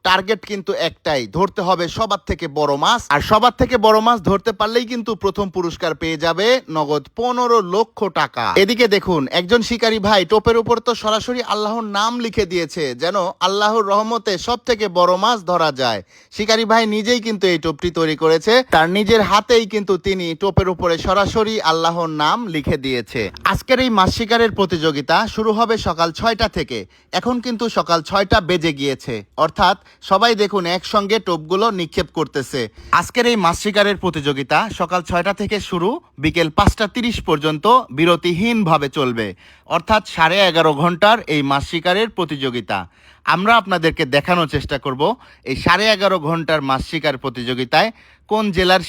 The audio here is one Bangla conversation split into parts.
টার্গেট কিন্তু একটাই, ধরতে হবে সবার থেকে বড় মাছ। আর সবার থেকে বড় মাছ ধরতে পারলেই কিন্তু প্রথম পুরস্কার পেয়ে যাবে নগদ 15 লক্ষ টাকা। এদিকে দেখুন, একজন শিকারী ভাই টোপের উপর তো সরাসরি আল্লাহর নাম লিখে দিয়েছে, যেন আল্লাহর রহমতে সব থেকে বড় মাছ ধরা যায়। শিকারী ভাই নিজেই কিন্তু এই টোপটি তৈরি করেছে, তার নিজের হাতেই কিন্তু তিনি টোপের উপরে সরাসরি আল্লাহর নাম লিখে দিয়েছে। আজকের এই মাছ শিকারের প্রতিযোগিতা শুরু হবে সকাল 6টা থেকে। এখন কিন্তু সকাল 6টা বেজে গিয়েছে, অর্থাৎ সবাই দেখুন একসঙ্গে টোপগুলো নিক্ষেপ করতেছে। আজকের এই মাছ শিকারের প্রতিযোগিতা সকাল 6টা থেকে শুরু, বিকেল 5টা 30 পর্যন্ত বিরতিহীনভাবে চলবে, অর্থাৎ 11.5 ঘন্টার এই মাছ শিকারের প্রতিযোগিতা। আমরা আপনাদেরকে দেখানোর চেষ্টা করব এই 11.5 ঘন্টার মাছ শিকার প্রতিযোগিতায় কোন জেলার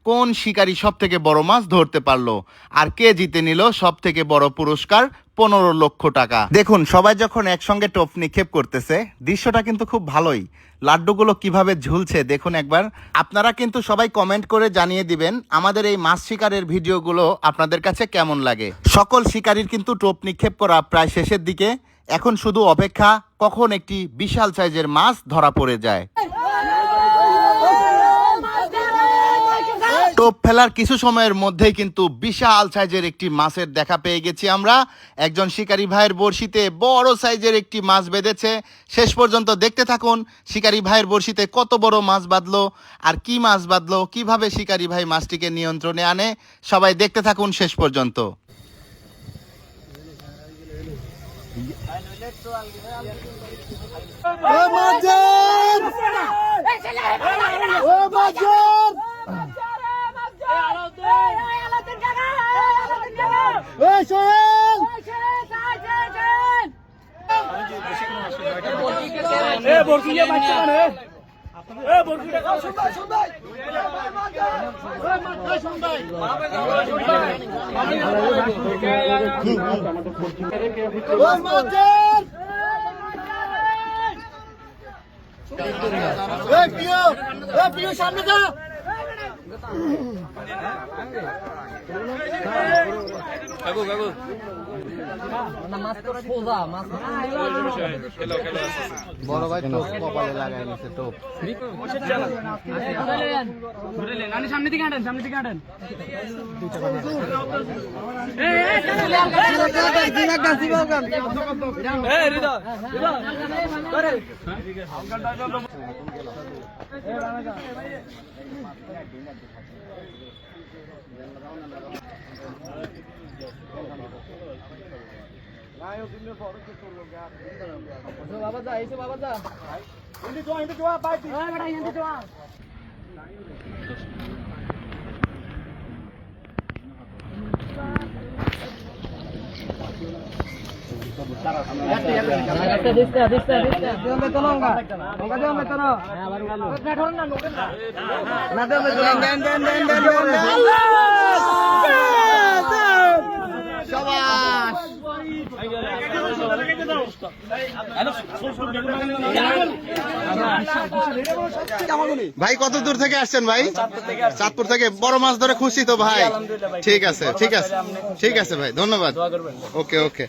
কোন শিকারী সব থেকে বড় মাছ ধরতে পারলো, আর কে জিতে নিল সব থেকে বড় পুরস্কার 15 লক্ষ টাকা। দেখুন, সবাই যখন একসঙ্গে টোপ নিক্ষেপ করতেছে, দৃশ্যটা কিন্তু খুব ভালোই। লাড্ডুগুলো কিভাবে ঝুলছে দেখুন একবার। আপনারা কিন্তু সবাই কমেন্ট করে জানিয়ে দিবেন আমাদের এই মাছ শিকারের ভিডিওগুলো আপনাদের কাছে কেমন লাগে। সকল শিকারীর কিন্তু টোপ নিক্ষেপ করা প্রায় শেষের দিকে। এখন শুধু অপেক্ষা কখন একটি বিশাল সাইজের মাছ ধরা পড়ে যায়। টোপ ফেলার কিছু সময়ের মধ্যেই কিন্তু বিশাল সাইজের একটি মাছের দেখা পেয়ে গেছি আমরা। একজন শিকারী ভাইয়ের বড়শিতে বড় সাইজের একটি মাছ বেঁধেছে। শেষ পর্যন্ত দেখতে থাকুন শিকারী ভাইয়ের বড়শিতে কত বড় মাছ বাঁধলো, আর কি মাছ বাঁধলো, কিভাবে শিকারী ভাই মাছটিকে নিয়ন্ত্রণে আনে। সবাই দেখতে থাকুন শেষ পর্যন্ত। সামনে যা। বড় ভাই টোপ কপালে লাগাই নিছে টোপ। সামনে দিকে হাঁটেন, সামনে দিকে হাঁটেন। বাবা যা, এসে বাবা যা। হিন্দি জোয়া বাইক। হ্যাঁ বেটা, হিন্দি জোয়া। ভাই কত দূর থেকে আসছেন ভাই? চাঁদপুর থেকে। বড় মাছ ধরে খুশি তো ভাই? ঠিক আছে, ঠিক আছে, ঠিক আছে ভাই, ধন্যবাদ। ওকে ওকে।